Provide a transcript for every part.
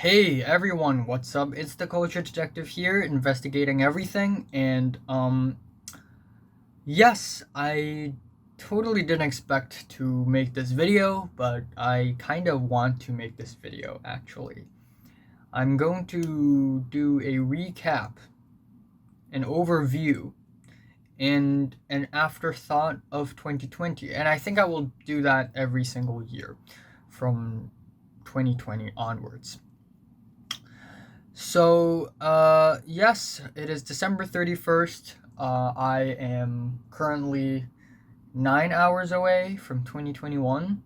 Hey everyone, what's up? It's the Culture Detective here, investigating everything, and yes, I totally didn't expect to make this video, but I kind of want to make this video actually. I'm going to do a recap, an overview, and an afterthought of 2020, and I think I will do that every single year from 2020 onwards. So, yes, it is December 31st. I am currently 9 hours away from 2021.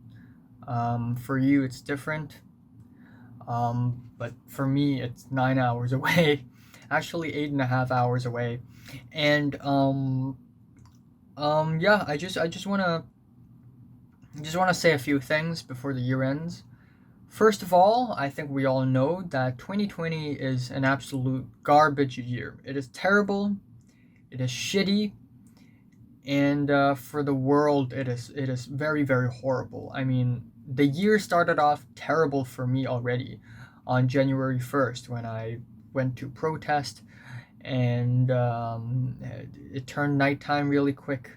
For you, it's different. But for me, it's 9 hours away. Actually, 8.5 hours away. And, yeah, I just wanna say a few things before the year ends. First of all, I think we all know that 2020 is an absolute garbage year. It is terrible, it is shitty, and for the world, it is very very horrible. I mean, the year started off terrible for me already on January 1st when I went to protest, and it turned nighttime really quick.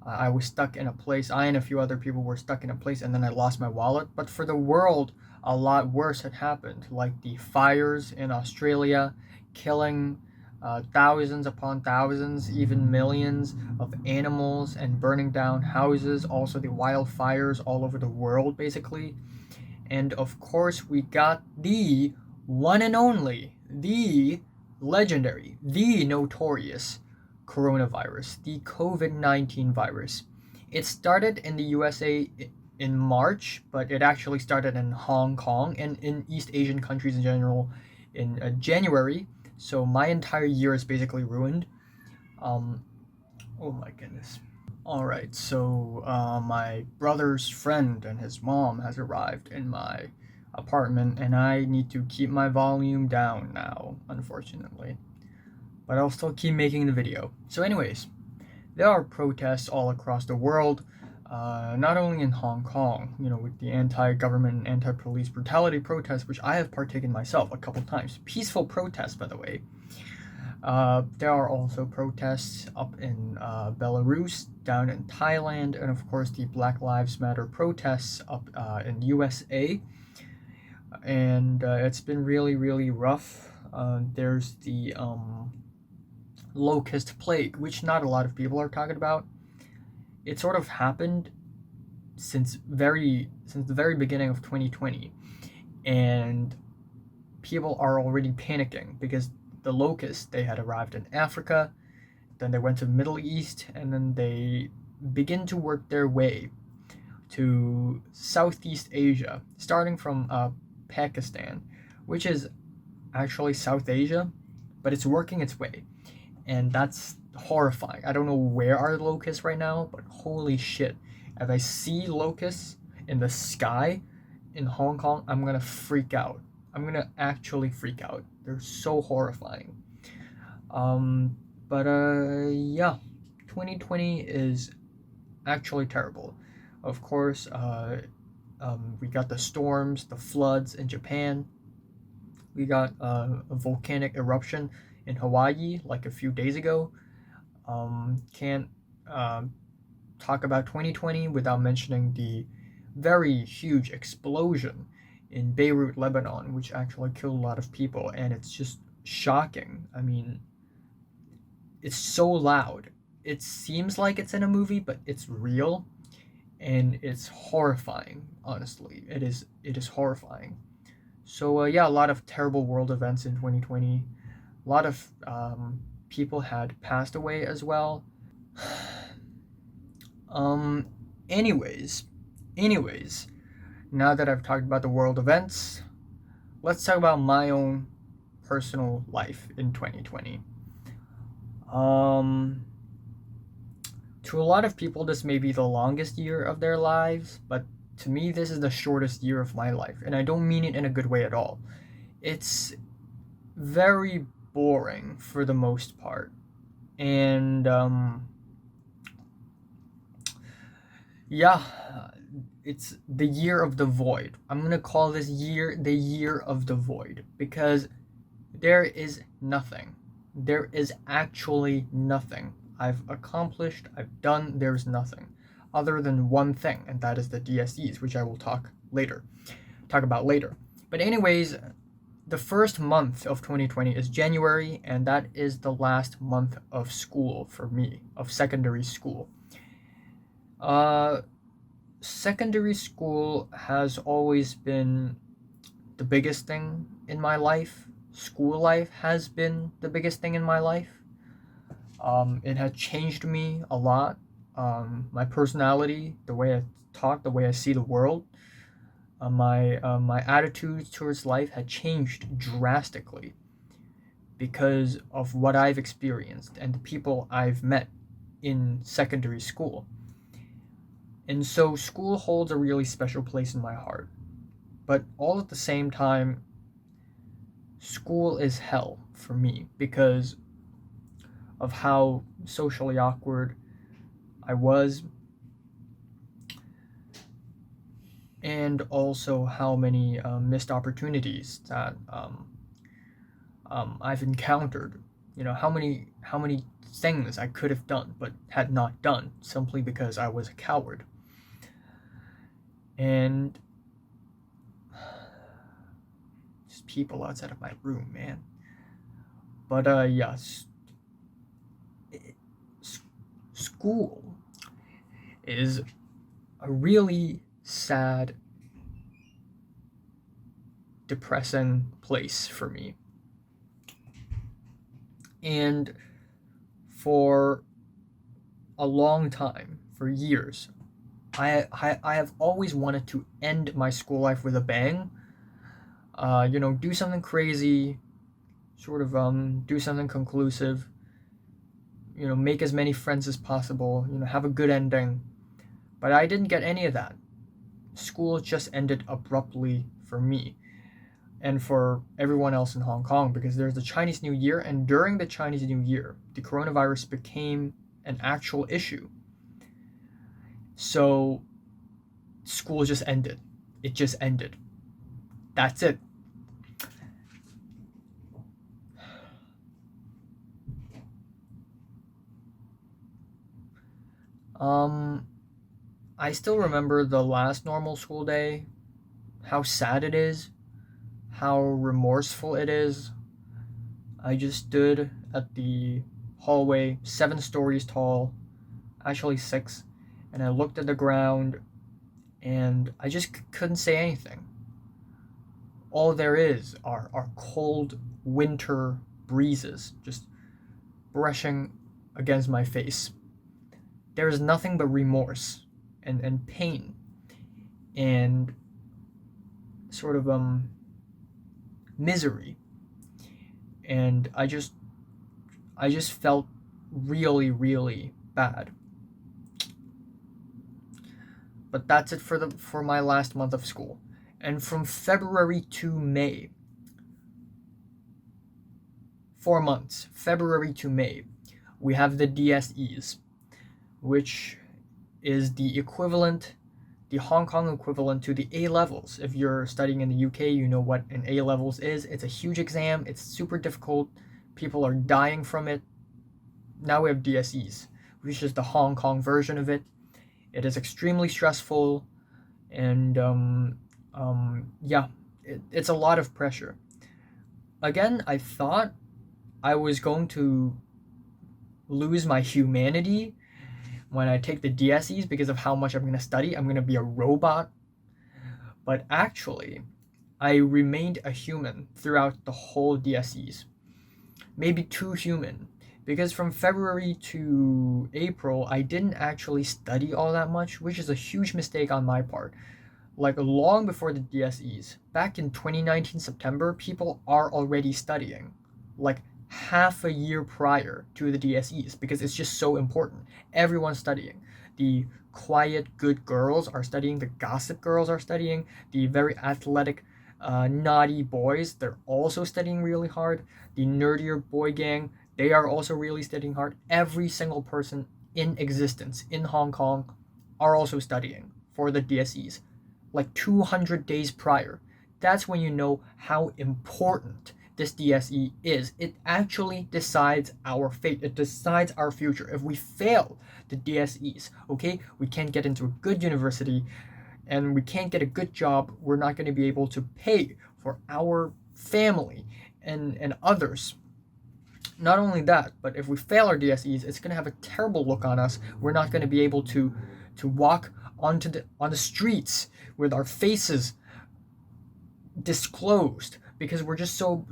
I was stuck in a place. I and a few other people were stuck in a place, and then I lost my wallet. But for the world, a lot worse had happened, like the fires in Australia, killing thousands upon thousands, even millions of animals, and burning down houses. Also, the wildfires all over the world, basically. And of course, we got the one and only, the legendary, the notorious coronavirus, the COVID-19 virus. It started in the USA in March, but it actually started in Hong Kong and in East Asian countries in general in January. So my entire year is basically ruined. Um, oh my goodness. All right, so my brother's friend and his mom has arrived in my apartment, and I need to keep my volume down now, unfortunately. But I'll still keep making the video. So, anyways, there are protests all across the world, not only in Hong Kong, with the anti-government and anti-police brutality protests, which I have partaken myself a couple times. Peaceful protests, by the way. There are also protests up in Belarus, down in Thailand, and of course the Black Lives Matter protests up in USA. And it's been really, really rough. There's the locust plague, which not a lot of people are talking about. It sort of happened since the very beginning of 2020, and people are already panicking because the locusts, they had arrived in Africa, then they went to the Middle East, and then they begin to work their way to Southeast Asia, starting from Pakistan, which is actually South Asia, but it's working its way, and that's horrifying. I don't know where are the locusts right now, but holy shit. If I see locusts in the sky in Hong Kong, I'm gonna freak out. I'm gonna actually freak out. They're so horrifying. But yeah, 2020 is actually terrible. Of course, we got the storms, the floods in Japan. We got a volcanic eruption in Hawaii like a few days ago. Can't talk about 2020 without mentioning the very huge explosion in Beirut, Lebanon, which actually killed a lot of people, and it's just shocking. I mean, it's so loud. It seems like it's in a movie, but it's real, and it's horrifying. Honestly, it is horrifying. So yeah, a lot of terrible world events in 2020. A lot of people had passed away as well. Um, anyways, anyways, now that I've talked about the world events, let's talk about my own personal life in 2020. Um, to a lot of people, this may be the longest year of their lives, but to me, this is the shortest year of my life, and I don't mean it in a good way at all. It's very boring for the most part, and yeah, it's the year of the void. I'm gonna call this year the year of the void because there is nothing. There is actually nothing I've accomplished, I've done. There's nothing other than one thing, and that is the DSEs, which I will talk about later. But anyways, the first month of 2020 is January, and that is the last month of school for me, of secondary school. Secondary school has always been the biggest thing in my life. School life has been the biggest thing in my life. It had changed me a lot. My personality, the way I talk, the way I see the world, my attitude towards life had changed drastically because of what I've experienced and the people I've met in secondary school. And so school holds a really special place in my heart. But all at the same time, school is hell for me because of how socially awkward I was, and also how many missed opportunities that I've encountered. You know, how many things I could have done but had not done simply because I was a coward. And just people outside of my room, man. But yes, school is a really sad, depressing place for me. And for a long time, for years, I have always wanted to end my school life with a bang. Do something crazy, sort of do something conclusive. Make as many friends as possible. Have a good ending. But I didn't get any of that. School just ended abruptly for me and for everyone else in Hong Kong because there's the Chinese New Year, and during the Chinese New Year, the coronavirus became an actual issue. So school just ended. It just ended. That's it. I still remember the last normal school day, how sad it is, how remorseful it is. I just stood at the hallway, 7 stories tall, actually 6, and I looked at the ground and I just couldn't say anything. All there is are cold winter breezes just brushing against my face. There is nothing but remorse and pain and sort of misery. And I just felt really, really bad. But that's it for my last month of school. And from February to May, 4 months, February to May, we have the DSEs, which is the Hong Kong equivalent to the A levels. If you're studying in the UK, you know what an A levels is. It's a huge exam. It's super difficult. People are dying from it. Now we have DSEs, which is the Hong Kong version of it. It is extremely stressful, and it's a lot of pressure. Again, I thought I was going to lose my humanity when I take the DSEs because of how much I'm going to study. I'm going to be a robot. But actually, I remained a human throughout the whole DSEs. Maybe too human. Because from February to April, I didn't actually study all that much, which is a huge mistake on my part. Like long before the DSEs, back in 2019 September, people are already studying. Like half a year prior to the DSEs because it's just so important. Everyone's studying. The quiet, good girls are studying. The gossip girls are studying. The very athletic, naughty boys, they're also studying really hard. The nerdier boy gang, they are also really studying hard. Every single person in existence in Hong Kong are also studying for the DSEs, like 200 days prior. That's when you know how important this DSE is. It actually decides our fate. It decides our future. If we fail the DSEs, okay, we can't get into a good university and we can't get a good job. We're not going to be able to pay for our family and others. Not only that, but if we fail our DSEs, it's going to have a terrible look on us. We're not going to be able to walk on the streets with our faces disclosed because we're just so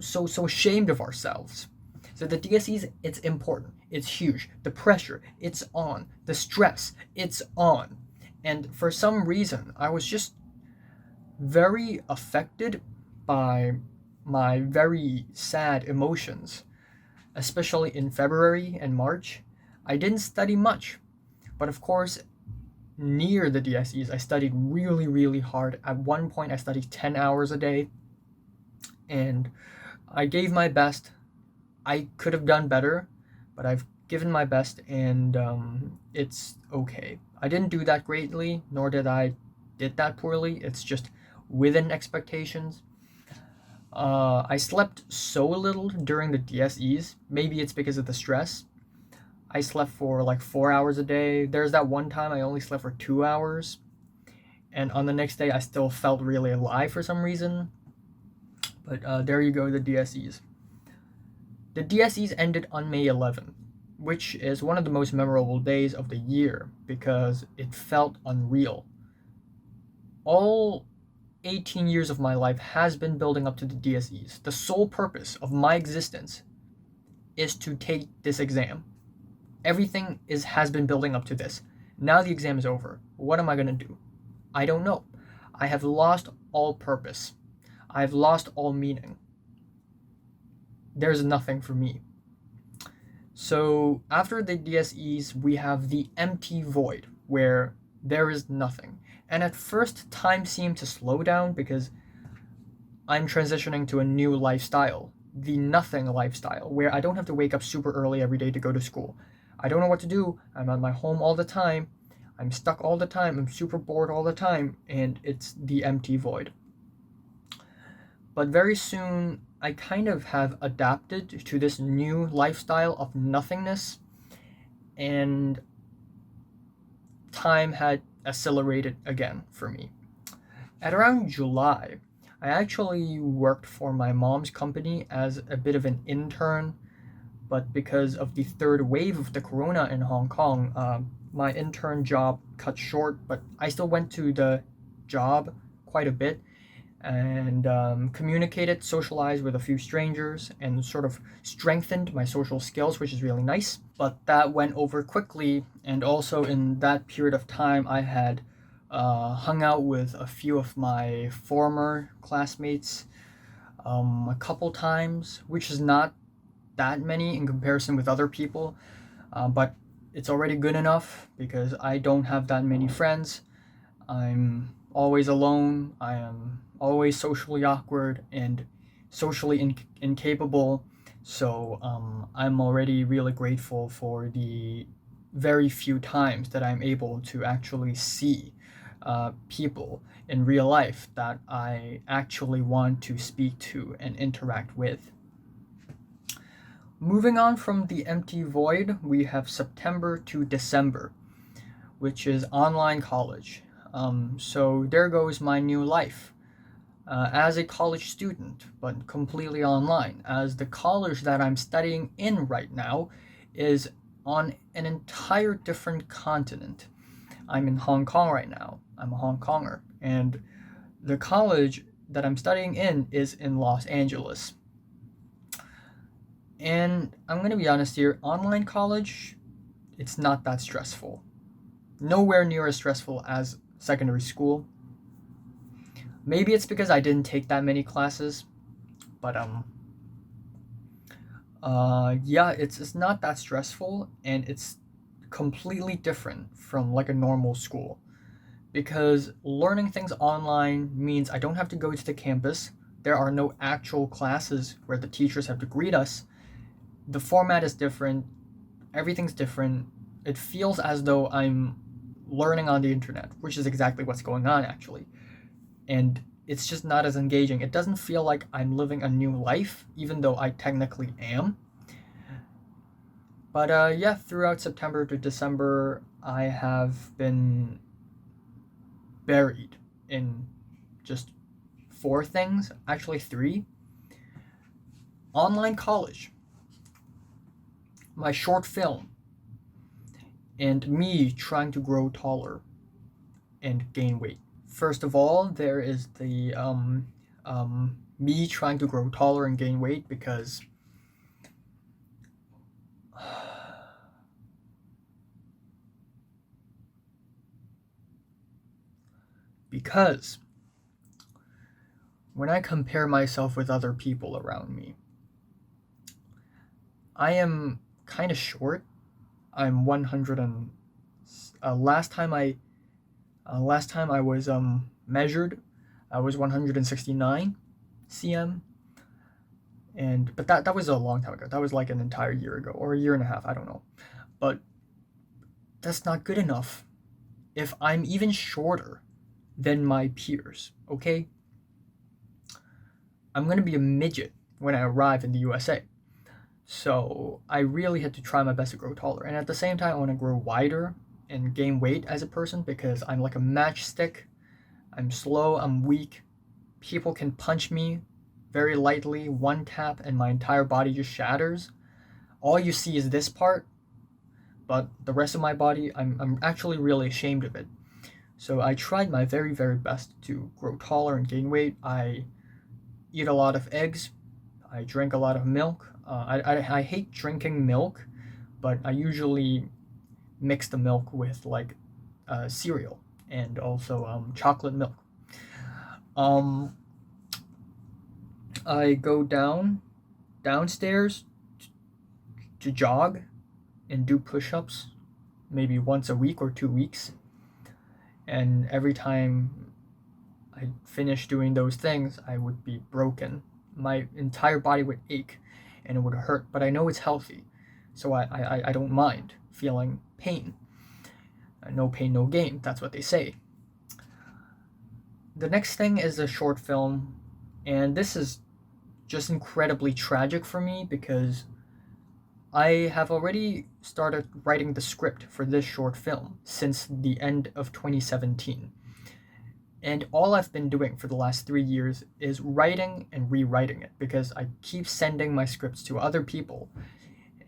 ashamed of ourselves. So the DSEs, it's important. It's huge. The pressure, it's on. The stress, it's on. And for some reason, I was just very affected by my very sad emotions, especially in February and March. I didn't study much, but of course, near the DSEs, I studied really, really hard. At one point, I studied 10 hours a day, and I gave my best. I could have done better, but I've given my best, and it's okay. I didn't do that greatly, nor did I did that poorly. It's just within expectations. I slept so little during the DSEs. Maybe it's because of the stress. I slept for like 4 hours a day. There's that one time I only slept for 2 hours. And on the next day, I still felt really alive for some reason. But there you go, the DSEs. The DSEs ended on May 11th, which is one of the most memorable days of the year because it felt unreal. All 18 years of my life has been building up to the DSEs. The sole purpose of my existence is to take this exam. Everything has been building up to this. Now the exam is over. What am I going to do? I don't know. I have lost all purpose. I have lost all meaning. There's nothing for me. So after the DSEs, we have the empty void where there is nothing. And at first, time seemed to slow down because I'm transitioning to a new lifestyle, the nothing lifestyle, where I don't have to wake up super early every day to go to school. I don't know what to do. I'm at my home all the time. I'm stuck all the time. I'm super bored all the time. And it's the empty void. But very soon, I kind of have adapted to this new lifestyle of nothingness. And time had accelerated again for me. At around July, I actually worked for my mom's company as a bit of an intern, but because of the third wave of the corona in Hong Kong, my intern job cut short, but I still went to the job quite a bit and communicated, socialized with a few strangers, and sort of strengthened my social skills, which is really nice. But that went over quickly, and also in that period of time, I had hung out with a few of my former classmates a couple times, which is not that many in comparison with other people, but it's already good enough because I don't have that many friends. I'm always alone. I am always socially awkward and socially incapable. So I'm already really grateful for the very few times that I'm able to actually see people in real life that I actually want to speak to and interact with. Moving on from the empty void, we have September to December, which is online college. So there goes my new life as a college student, but completely online, as the college that I'm studying in right now is on an entire different continent. I'm in Hong Kong right now. I'm a Hong Konger, and the college that I'm studying in is in Los Angeles. And I'm going to be honest here, online college, it's not that stressful. Nowhere near as stressful as secondary school. Maybe it's because I didn't take that many classes, but yeah, it's not that stressful, and it's completely different from like a normal school. Because learning things online means I don't have to go to the campus. There are no actual classes where the teachers have to greet us. The format is different. Everything's different. It feels as though I'm learning on the internet, which is exactly what's going on actually. And it's just not as engaging. It doesn't feel like I'm living a new life, even though I technically am. But yeah, throughout September to December, I have been buried in just 4 things, actually 3. Online college, my short film, and me trying to grow taller and gain weight. First of all, there is the me trying to grow taller and gain weight because when I compare myself with other people around me, I am kind of short. I'm 100 and last time I was measured, I was 169 cm, but that was a long time ago. That was like an entire year ago or a year and a half. I don't know, but that's not good enough. If I'm even shorter than my peers, okay, I'm gonna be a midget when I arrive in the USA. So I really had to try my best to grow taller, and at the same time, I want to grow wider and gain weight as a person because I'm like a matchstick. I'm slow, I'm weak. People can punch me very lightly, one tap, and my entire body just shatters. All you see is this part, but the rest of my body, I'm actually really ashamed of it. So I tried my very, very best to grow taller and gain weight. I eat a lot of eggs. I drink a lot of milk. I hate drinking milk, but I usually mix the milk with like cereal and also chocolate milk. Um, I go downstairs to jog and do push-ups maybe once a week or 2 weeks. And every time I finish doing those things, I would be broken. My entire body would ache and it would hurt, but I know it's healthy, so I don't mind feeling pain. No pain, no gain. That's what they say. The next thing is a short film, and this is just incredibly tragic for me because I have already started writing the script for this short film since the end of 2017. And all I've been doing for the last 3 years is writing and rewriting it because I keep sending my scripts to other people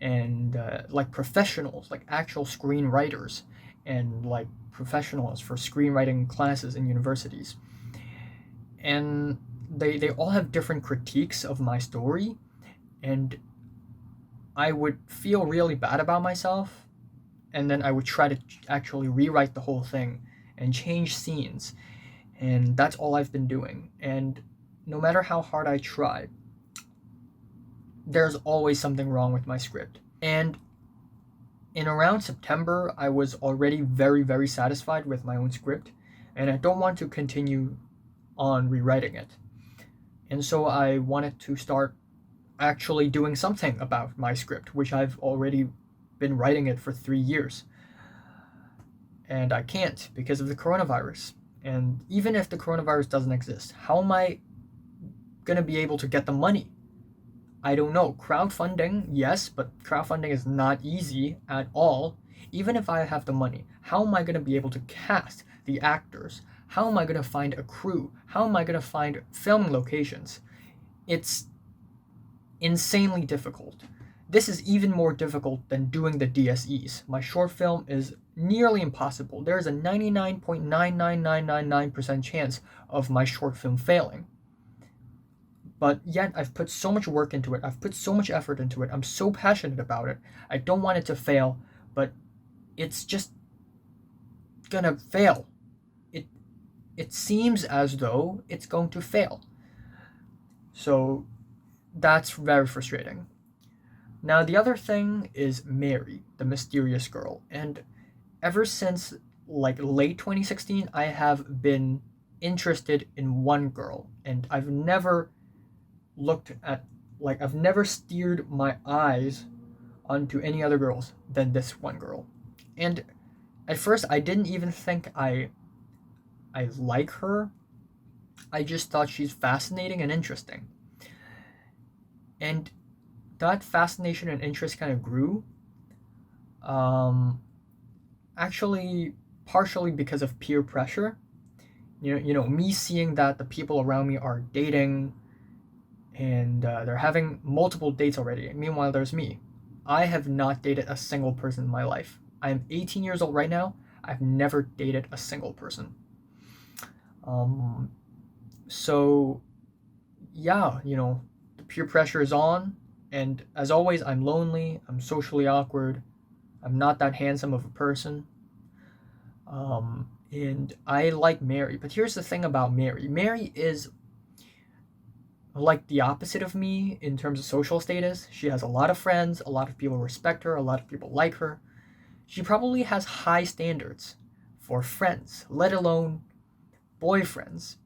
and like professionals, like actual screenwriters and like professionals for screenwriting classes in universities. And they all have different critiques of my story, and I would feel really bad about myself, and then I would try to actually rewrite the whole thing and change scenes, and that's all I've been doing. And no matter how hard I try, there's always something wrong with my script. And in around September, I was already very, very satisfied with my own script, and I don't want to continue on rewriting it. And so I wanted to start actually doing something about my script, which I've already been writing it for 3 years. And I can't because of the coronavirus. And even if the coronavirus doesn't exist, how am I going to be able to get the money? I don't know. Crowdfunding, yes, but crowdfunding is not easy at all. Even if I have the money, how am I going to be able to cast the actors? How am I going to find a crew? How am I going to find filming locations? It's insanely difficult. This is even more difficult than doing the DSEs. My short film is nearly impossible. There is a 99.99999% chance of my short film failing. But yet I've put so much work into it. I've put so much effort into it. I'm so passionate about it. I don't want it to fail, but it's just gonna fail. It seems as though it's going to fail. So that's very frustrating. Now the other thing is Mary, the mysterious girl. And ever since like late 2016, I have been interested in one girl, and I've never steered my eyes onto any other girls than this one girl. And At first, I didn't even think I like her. I just thought she's fascinating and interesting. And that fascination and interest kind of grew. Um, Actually, partially because of peer pressure. Me seeing that the people around me are dating and they're having multiple dates already. Meanwhile, there's me. I have not dated a single person in my life. I'm 18 years old right now. I've never dated a single person. Um, so yeah, the peer pressure is on, and as always, I'm lonely. I'm socially awkward. I'm not that handsome of a person. And I like Mary, but here's the thing about Mary. Mary is like the opposite of me in terms of social status. She has a lot of friends, a lot of people respect her, a lot of people like her. She probably has high standards for friends, let alone boyfriends.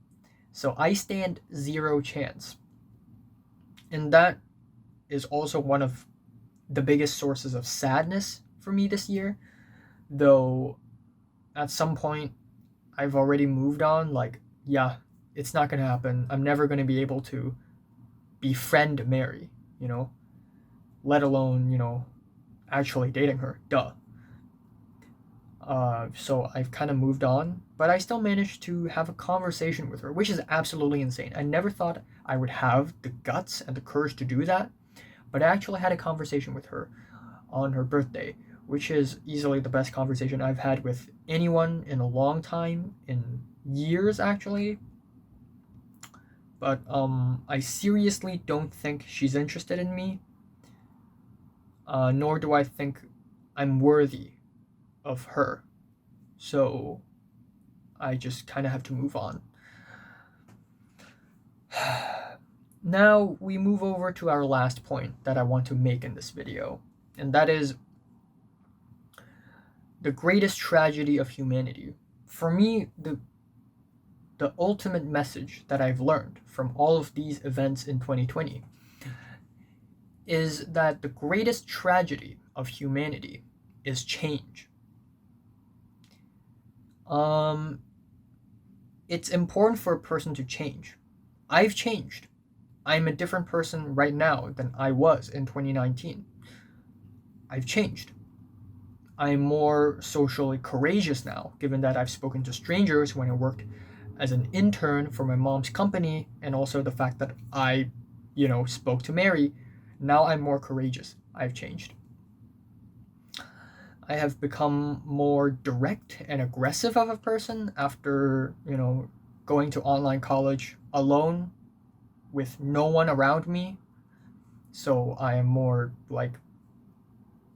So I stand zero chance. And that is also one of the biggest sources of sadness for me this year. Though at some point I've already moved on. Like, yeah, it's not going to happen. I'm never going to be able to befriend Mary, let alone, actually dating her. Duh. So I've kind of moved on, but I still managed to have a conversation with her, which is absolutely insane. I never thought I would have the guts and the courage to do that, but I actually had a conversation with her on her birthday, which is easily the best conversation I've had with anyone in a long time, in years actually. But I seriously don't think she's interested in me, nor do I think I'm worthy of her. So I just kind of have to move on. Now we move over to our last point that I want to make in this video, and that is the greatest tragedy of humanity. For me, the ultimate message that I've learned from all of these events in 2020 is that the greatest tragedy of humanity is change. It's important for a person to change. I've changed. I'm a different person right now than I was in 2019. I've changed. I'm more socially courageous now, given that I've spoken to strangers when I worked as an intern for my mom's company, and also the fact that I, spoke to Mary. Now I'm more courageous. I've changed. I have become more direct and aggressive of a person after, going to online college alone with no one around me. So I am more like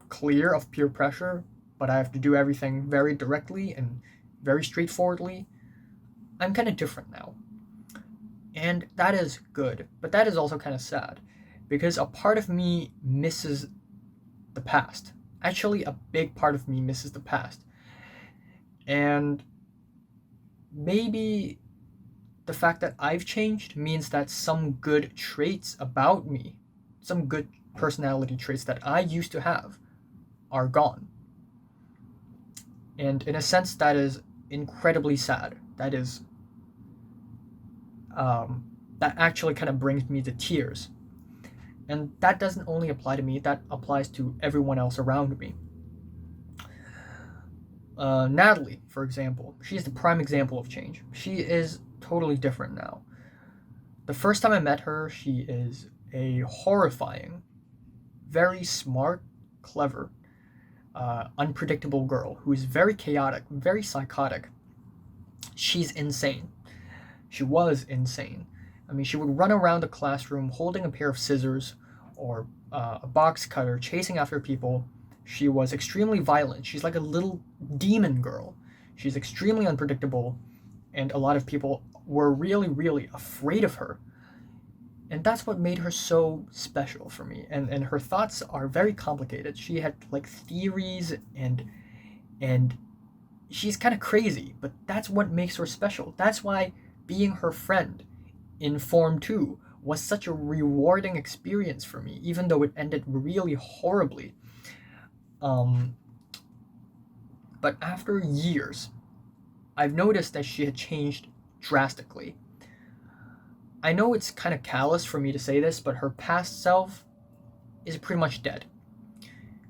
clear of peer pressure, but I have to do everything very directly and very straightforwardly. I'm kind of different now. And that is good, but that is also kind of sad because a part of me misses the past. Actually, a big part of me misses the past. And maybe the fact that I've changed means that some good traits about me, some good personality traits that I used to have, are gone. And in a sense, that is incredibly sad. That is, that actually kind of brings me to tears. And that doesn't only apply to me, that applies to everyone else around me. Natalie, for example, she's the prime example of change. She is totally different now. The first time I met her, she is a horrifying, very smart, clever, unpredictable girl who is very chaotic, very psychotic. She's insane. She was insane. I mean, she would run around the classroom holding a pair of scissors or a box cutter, chasing after people. She was extremely violent. She's like a little demon girl. She's extremely unpredictable, and a lot of people were really, really afraid of her. And that's what made her so special for me. And her thoughts are very complicated. She had like theories and she's kind of crazy, but that's what makes her special. That's why being her friend in Form 2 was such a rewarding experience for me, even though it ended really horribly. But But after years, I've noticed that she had changed drastically. I know it's kind of callous for me to say this, but her past self is pretty much dead.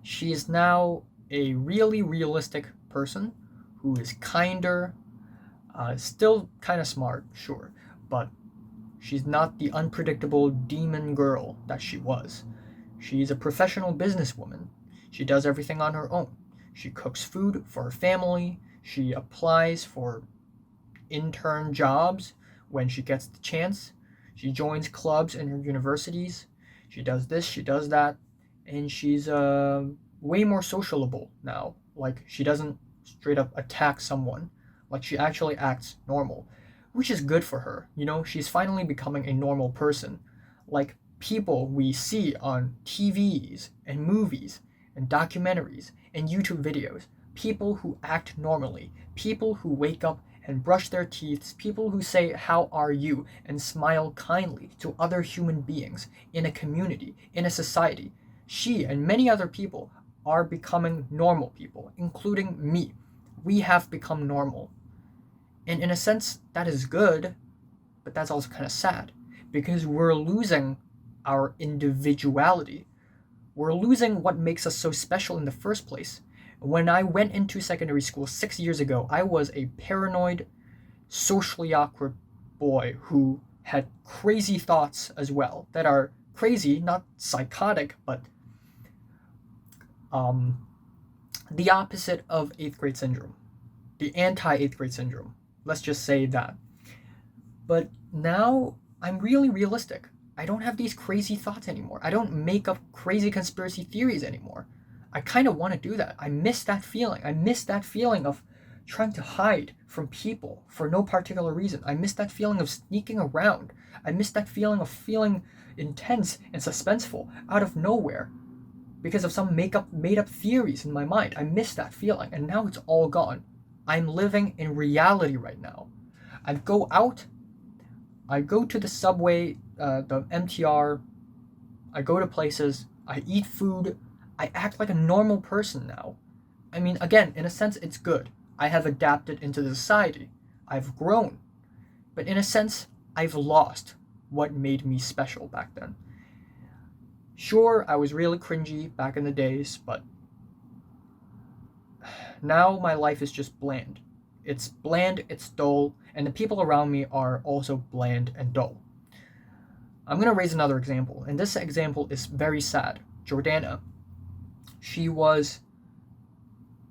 She is now a really realistic person who is kinder, still kind of smart, sure, but she's not the unpredictable demon girl that she was. She's a professional businesswoman. She does everything on her own. She cooks food for her family. She applies for intern jobs when she gets the chance. She joins clubs in her universities. She does this, she does that, and she's way more sociable now. Like, she doesn't straight up attack someone. Like, she actually acts normal, which is good for her. You know, she's finally becoming a normal person. Like people we see on TVs and movies and documentaries and YouTube videos. People who act normally. People who wake up and brush their teeth. People who say, "How are you?" and smile kindly to other human beings in a community, in a society. She and many other people are becoming normal people, including me. We have become normal. And in a sense, that is good, but that's also kind of sad because we're losing our individuality. We're losing what makes us so special in the first place. When I went into secondary school 6 years ago, I was a paranoid, socially awkward boy who had crazy thoughts as well that are crazy, not psychotic, but the opposite of 8th grade syndrome, the anti 8th grade syndrome. Let's just say that. But now I'm really realistic. I don't have these crazy thoughts anymore. I don't make up crazy conspiracy theories anymore. I kind of want to do that. I miss that feeling. I miss that feeling of trying to hide from people for no particular reason. I miss that feeling of sneaking around. I miss that feeling of feeling intense and suspenseful out of nowhere because of some made up theories in my mind. I miss that feeling, and now it's all gone. I'm living in reality right now. I go out, I go to the subway, the MTR, I go to places, I eat food, I act like a normal person now. I mean, again, in a sense, it's good. I have adapted into the society. I've grown. But in a sense, I've lost what made me special back then. Sure, I was really cringy back in the days, but now my life is just bland. It's bland, it's dull, and the people around me are also bland and dull. I'm going to raise another example, and this example is very sad. Jordana. She was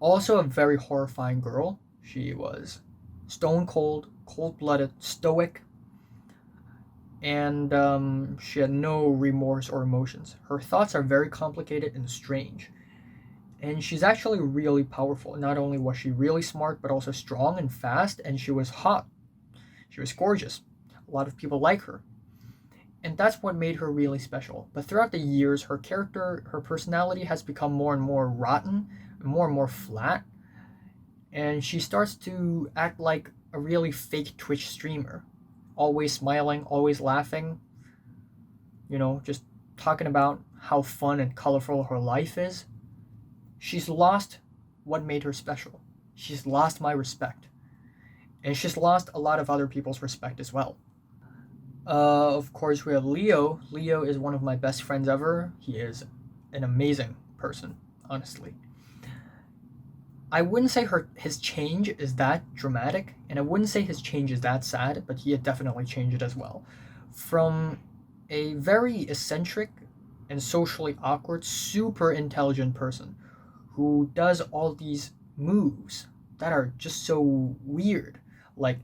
also a very horrifying girl. She was stone cold, cold-blooded, stoic, and she had no remorse or emotions. Her thoughts are very complicated and strange. And she's actually really powerful. Not only was she really smart, but also strong and fast, and she was hot. She was gorgeous. A lot of people like her. And that's what made her really special. But throughout the years, her character, her personality has become more and more rotten, more and more flat. And she starts to act like a really fake Twitch streamer. Always smiling, always laughing. You know, just talking about how fun and colorful her life is. She's lost what made her special. She's lost my respect. And she's lost a lot of other people's respect as well. Of course, we have Leo. Leo is one of my best friends ever. He is an amazing person, honestly. I wouldn't say his change is that dramatic, and I wouldn't say his change is that sad, but he had definitely changed as well. From a very eccentric and socially awkward, super intelligent person who does all these moves that are just so weird. Like,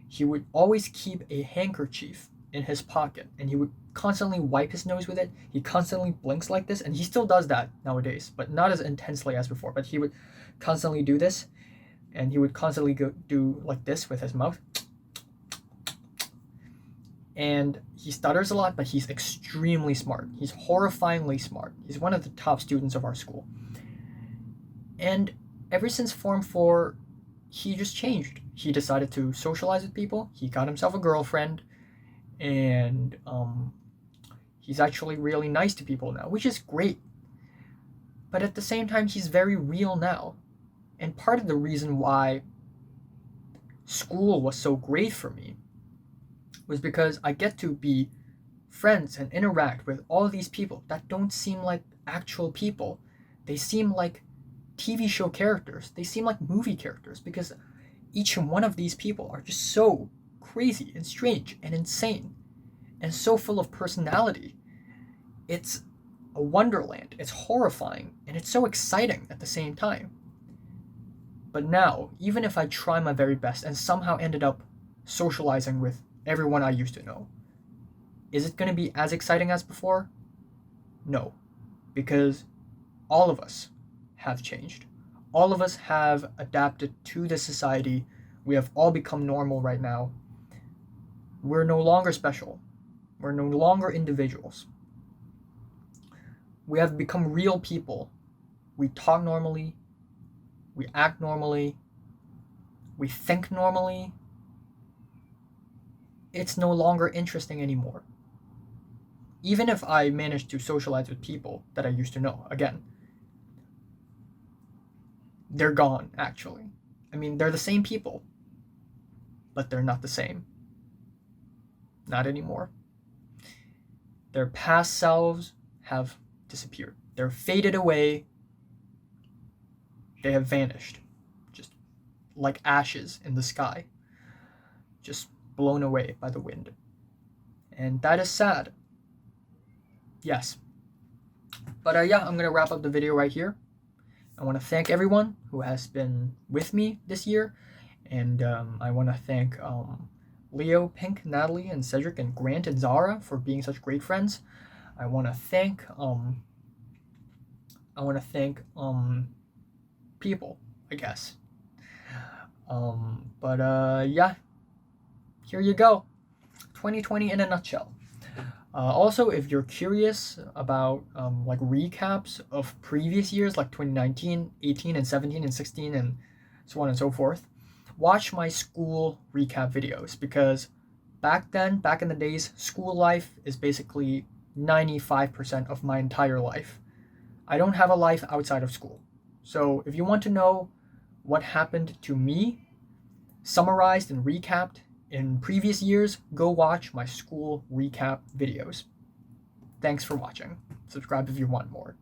he would always keep a handkerchief in his pocket, and he would constantly wipe his nose with it. He constantly blinks like this, and he still does that nowadays, but not as intensely as before. But he would constantly do this, and he would constantly do like this with his mouth. And he stutters a lot, but he's extremely smart. He's horrifyingly smart. He's one of the top students of our school. And ever since Form 4, he just changed. He decided to socialize with people. He got himself a girlfriend. And he's actually really nice to people now, which is great. But at the same time, he's very real now. And part of the reason why school was so great for me was because I get to be friends and interact with all these people that don't seem like actual people. They seem like TV show characters. They seem like movie characters because each one of these people are just so crazy and strange and insane and so full of personality. It's a wonderland. It's horrifying and it's so exciting at the same time. But now, even if I try my very best and somehow ended up socializing with everyone I used to know, is it going to be as exciting as before? No, because all of us have changed. All of us have adapted to the society. We have all become normal right now. We're no longer special. We're no longer individuals. We have become real people. We talk normally. We act normally. We think normally. It's no longer interesting anymore. Even if I manage to socialize with people that I used to know, again, they're gone, actually. I mean, they're the same people, but they're not the same. Not anymore. Their past selves have disappeared. They're faded away. They have vanished. Just like ashes in the sky. Just blown away by the wind. And that is sad. Yes. But yeah, I'm going to wrap up the video right here. I want to thank everyone who has been with me this year. And I want to thank Leo, Pink, Natalie, and Cedric, and Grant, and Zara for being such great friends. I want to thank people, I guess. Yeah, here you go. 2020 in a nutshell. Also, if you're curious about like recaps of previous years, like 2019, 18, and 17, and 16, and so on and so forth, watch my school recap videos, because back in the days, school life is basically 95% of my entire life. I don't have a life outside of school. So if you want to know what happened to me, summarized and recapped in previous years, go watch my school recap videos. Thanks for watching. Subscribe if you want more.